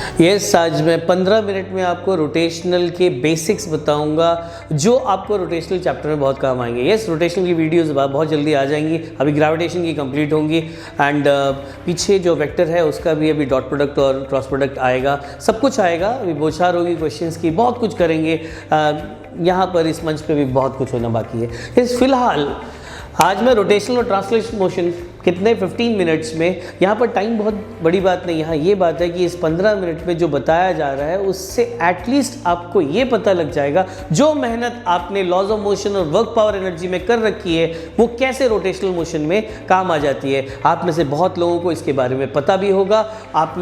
Yes, आज मैं 15 minute में आपको रोटेशनल के बेसिक्स बताऊंगा जो आपको रोटेशनल चैप्टर में बहुत काम आएंगे। यस, रोटेशनल की वीडियोस बहुत जल्दी आ जाएंगी। अभी ग्रेविटेशन की कंप्लीट होंगी एंड पीछे जो वेक्टर है उसका भी अभी डॉट प्रोडक्ट और क्रॉस प्रोडक्ट आएगा, सब कुछ आएगा। अभी बोछार होगी क्वेश्चंस की, बहुत कुछ करेंगे। यहाँ पर इस मंच पे भी बहुत कुछ होना बाकी है। यस, फिलहाल आज मैं रोटेशनल और ट्रांसलेशन मोशन कितने 15 मिनट्स में, यहाँ पर टाइम बहुत बड़ी बात नहीं, यहाँ ये बात है कि इस 15 मिनट में जो बताया जा रहा है उससे एटलीस्ट आपको ये पता लग जाएगा जो मेहनत आपने लॉज ऑफ मोशन और वर्क पावर एनर्जी में कर रखी है वो कैसे रोटेशनल मोशन में काम आ जाती है। आप में से बहुत लोगों को इसके बारे में पता भी होगा, आप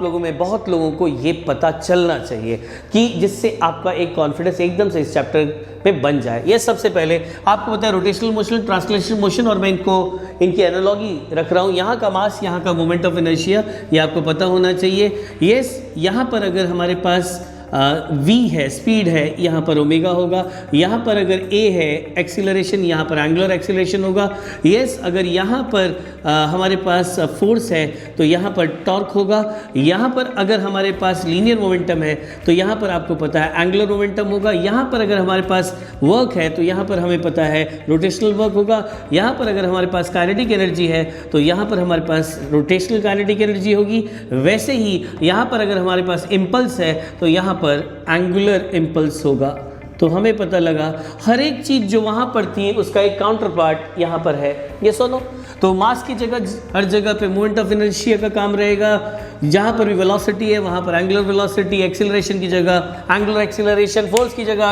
लोगों में बहुत लोगों को ये पता चलना चाहिए कि जिससे आपका एक कॉन्फिडेंस एकदम से इस चैप्टर में बन जाए। ये सबसे पहले आपको पता है रोटेशनल मोशन, ट्रांसलेशनल मोशन, और मैं इनकी एनालॉगी रख रहा हूँ। यहाँ का मास, यहाँ का मोमेंट ऑफ इनर्शिया, ये आपको पता होना चाहिए। यस, यहाँ पर अगर हमारे पास v है, स्पीड है, यहाँ पर ओमेगा होगा। यहाँ पर अगर a है एक्सीलरेशन, यहाँ पर एंगुलर एक्सीलरेशन होगा। यस, अगर यहाँ पर हमारे पास फोर्स है तो यहाँ पर टॉर्क होगा। यहाँ पर अगर हमारे पास लीनियर मोमेंटम है तो यहाँ पर आपको पता है एंगुलर मोमेंटम होगा। यहाँ पर अगर हमारे पास वर्क है तो यहाँ पर हमें पता है रोटेशनल वर्क होगा। यहाँ पर अगर हमारे पास काइनेटिक एनर्जी है तो यहाँ पर हमारे पास रोटेशनल काइनेटिक एनर्जी होगी। वैसे ही यहाँ पर अगर हमारे पास इम्पल्स है तो यहाँ पर एंगुलर इम्पल्स होगा। तो हमें पता लगा हर एक चीज जो वहां पर थी उसका एक काउंटर पार्ट यहाँ पर है। ये सुनो, तो मास की जगह हर जगह पे मोमेंट ऑफ इनर्शिया का काम रहेगा। जहाँ पर भी वेलोसिटी है वहाँ पर एंगुलर वेलोसिटी, एक्सीलरेशन की जगह एंगुलर एक्सीलरेशन, फोर्स की जगह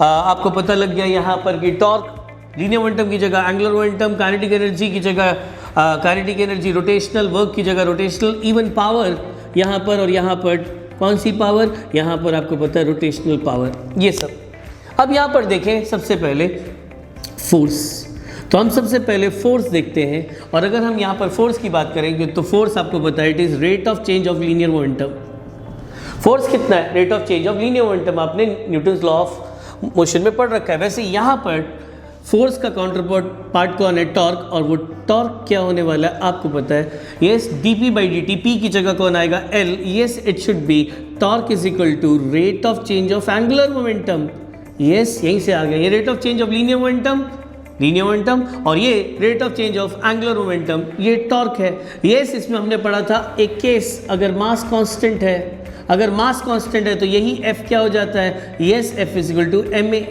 आपको पता लग गया यहाँ पर कि टॉर्क, लीनियर मोमेंटम की जगह एंगुलर मोमेंटम, काइनेटिक एनर्जी की जगह काइनेटिक एनर्जी, रोटेशनल वर्क की जगह रोटेशनल, इवन पावर यहाँ पर, और यहाँ पर कौन सी पावर, यहाँ पर आपको पता है रोटेशनल पावर। ये सब अब यहाँ पर देखें, सबसे पहले फोर्स। तो हम सबसे पहले फोर्स देखते हैं, और अगर हम यहाँ पर फोर्स की बात करेंगे तो फोर्स आपको पता है it is rate of change of linear momentum. Force कितना है? Rate of change of linear momentum आपने न्यूटन्स लॉ ऑफ मोशन में पढ़ रखा है। वैसे यहाँ पर फोर्स का काउंटर पार्ट कौन है? टॉर्क। और वो टॉर्क क्या होने वाला है आपको पता है। Yes, dp by dt, p की जगह कौन आएगा? l। Yes, it should be torque is equal to rate of change of angular momentum. Yes, यहीं से आ गया ये rate of change of linear momentum, और ये rate of change of angular momentum, ये टॉर्क है। यस, इसमें हमने पढ़ा था एक केस, अगर मास कांस्टेंट है तो यही f क्या हो जाता है? Yes, f is equal to ma।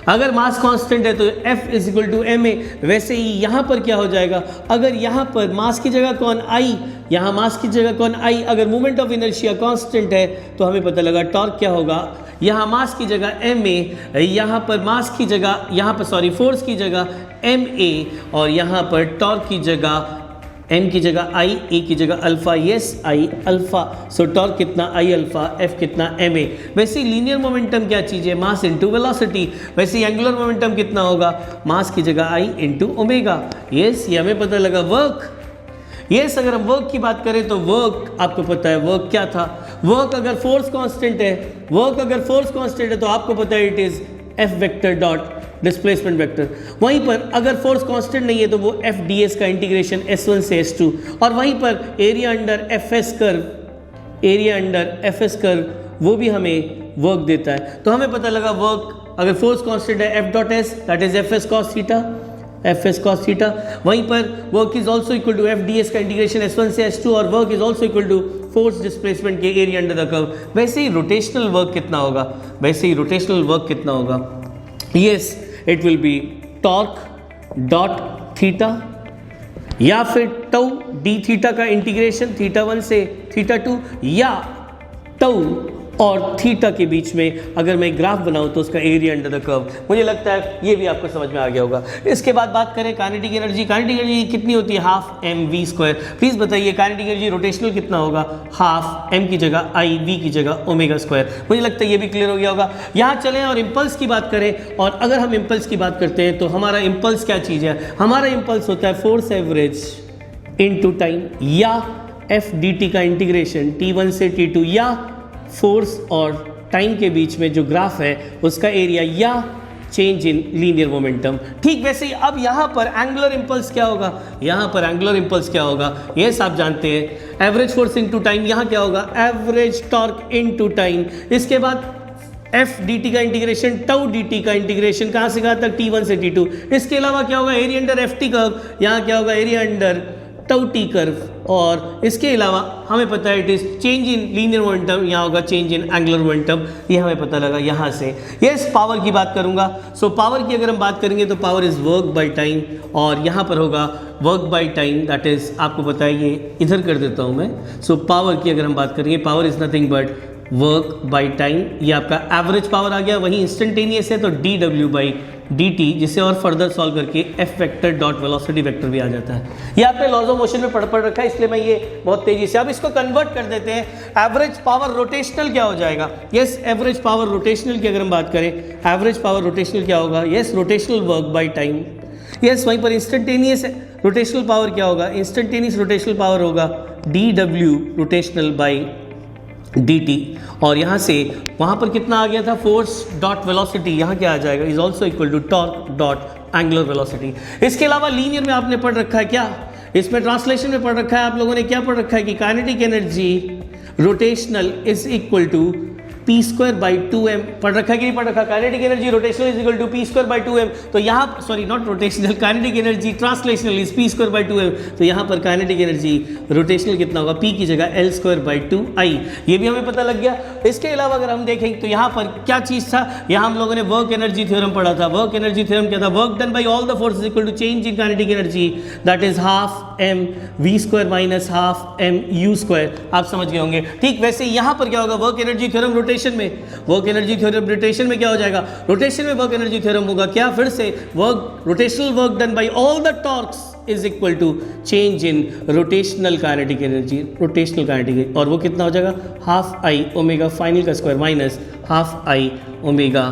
अगर मास कांस्टेंट है तो F is equal to ma। वैसे ही यहाँ पर क्या हो जाएगा? अगर यहाँ पर मास की जगह कौन? I, यहाँ मास की जगह कौन? I। अगर मोमेंट ऑफ इनर्शिया कांस्टेंट है तो हमें पता लगा टॉर्क क्या होगा? यहाँ मास की जगह ma, यहाँ पर मास की जगह, यहाँ पर सॉरी फोर्स की जगह ma, और यहाँ पर टॉर्क की जगह m की जगह I, a की जगह alpha. Yes, I alpha. So torque कितना? I अल्फा, f कितना? ma। वैसे लीनियर मोमेंटम क्या चीज़ है? Mass into velocity. वैसे एंगुलर मोमेंटम कितना होगा? मास की जगह I इंटू ओमेगा। यस, ये हमें पता लगा वर्क। यस, अगर हम वर्क की बात करें तो वर्क आपको पता है वर्क क्या था? वर्क अगर फोर्स कांस्टेंट है तो आपको पता है it is f vector dot displacement vector. वहीं पर अगर फोर्स कांस्टेंट नहीं है तो वो f ds का इंटीग्रेशन s1 से s2, और वहीं पर एरिया अंडर fs कर्व वो भी हमें वर्क देता है। तो हमें पता लगा वर्क अगर फोर्स कांस्टेंट है f dot s, that is fs cos theta. वहीं पर work is also equal to f ds का इंटीग्रेशन s1 से s2, और work is also equal to force displacement के एरिया अंडर द कर्व। वैसे ही rotational work कितना होगा? Yes, it will be torque dot theta, या फिर टाउ डी थीटा का इंटीग्रेशन θ1 से θ2, या टाउ और थीटा के बीच में अगर मैं ग्राफ बनाऊं तो उसका एरिया अंडर द कर्व। मुझे लगता है ये भी आपको समझ में आ गया होगा। इसके बाद बात करें काइनेटिक एनर्जी कितनी होती है? Half mv²। प्लीज बताइए काइनेटिक एनर्जी रोटेशनल कितना होगा? हाफ m की जगह I, v की जगह ओमेगा²। मुझे लगता है ये भी क्लियर हो गया होगा। यहाँ चलें और इम्पल्स की बात करें, और अगर हम इम्पल्स की बात करते हैं तो हमारा इम्पल्स क्या चीज़ है? हमारा इम्पल्स होता है फोर्स एवरेज इनटू टाइम, या f dt का इंटीग्रेशन t1 से t2, या फोर्स और टाइम के बीच में जो ग्राफ है उसका एरिया, या चेंज इन लीनियर मोमेंटम। ठीक वैसे ही अब यहाँ पर एंगुलर इम्पल्स क्या होगा, यहाँ पर एंगुलर इम्पल्स क्या होगा, यस आप जानते हैं एवरेज फोर्स इनटू टाइम, यहाँ क्या होगा एवरेज टॉर्क इनटू टाइम। इसके बाद एफ डी टी का इंटीग्रेशन, टाउ डी टी का इंटीग्रेशन कहाँ से कहाँ तक, T1 से T2। इसके अलावा क्या होगा area under F T curve, यहाँ क्या होगा area under tau T curve. और इसके अलावा हमें पता है it is change in linear momentum, यहाँ होगा चेंज इन एंगुलर मोमेंटम, ये हमें पता लगा यहाँ से। यस पावर की बात करूँगा, सो पावर की अगर हम बात करेंगे तो power is work by time, और यहाँ पर होगा work by time, that is आपको पता है ये इधर कर देता हूँ मैं। सो पावर की अगर हम बात करेंगे, power is nothing but work by time, ये आपका एवरेज पावर आ गया। वहीं इंस्टेंटेनियस है तो dw बाई dt, जिसे और फर्दर सॉल्व करके f vector dot velocity vector भी आ जाता है। ये आपने लॉज ऑफ मोशन में पढ़ रखा है, इसलिए मैं ये बहुत तेजी से अब इसको कन्वर्ट कर देते हैं। एवरेज पावर रोटेशनल क्या हो जाएगा, यस एवरेज पावर रोटेशनल की अगर हम बात करें, एवरेज पावर रोटेशनल क्या होगा, yes rotational work by time. Yes वहीं पर इंस्टेंटेनियस रोटेशनल पावर क्या होगा, इंस्टेंटेनियस रोटेशनल पावर होगा dw रोटेशनल बाई dt, और यहाँ से वहाँ पर कितना आ गया था फोर्स डॉट वेलोसिटी, यहाँ क्या आ जाएगा is also equal to torque dot angular velocity. इसके अलावा लीनियर में आपने पढ़ रखा है क्या, इसमें ट्रांसलेशन में पढ़ रखा है आप लोगों ने, क्या पढ़ रखा है कि kinetic energy rotational is equal to P square by 2m पढ़ रखा है कि नहीं पढ़ रखा, kinetic energy rotational is equal to P square by 2m। तो यहाँ sorry not rotational, kinetic energy translational is P square by 2m, तो यहाँ पर काइनेटिक एनर्जी रोटेशनल कितना होगा, p की जगह l स्क्वायर बाई 2i, ये भी हमें पता लग गया। इसके अलावा अगर हम देखें तो यहाँ पर क्या चीज़ था, यहाँ हम लोगों ने वर्क एनर्जी थ्योरम पढ़ा था। वर्क एनर्जी थ्योरम क्या था, work done by all the forces equal to change in kinetic energy, that is half m v square minus half m u square, आप समझ गए होंगे। ठीक वैसे यहाँ पर क्या होगा, वर्क एनर्जी थ्योरम रोटेशन में, वर्क एनर्जी थ्योरम रोटेशन में क्या हो जाएगा, रोटेशन में वर्क एनर्जी थ्योरम होगा क्या, फिर से work rotational work done by all the torques is equal to change in rotational kinetic energy, rotational kinetic, और वो कितना हो जाएगा हाफ आई ओमेगा फाइनल का square minus half I omega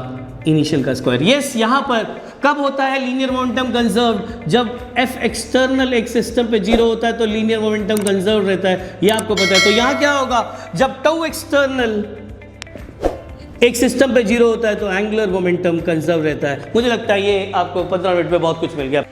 initial का स्क्वायर। यस यहाँ पर कब होता है लीनियर मोमेंटम कंजर्व्ड, जब एफ एक्सटर्नल एक सिस्टम पे 0 होता है तो लीनियर मोमेंटम कंजर्व रहता है, ये आपको पता है। तो यहाँ क्या होगा, जब टाउ एक्सटर्नल एक सिस्टम पे 0 होता है तो एंगुलर मोमेंटम कंजर्व रहता है। मुझे लगता है ये आपको 15 मिनट में बहुत कुछ मिल गया।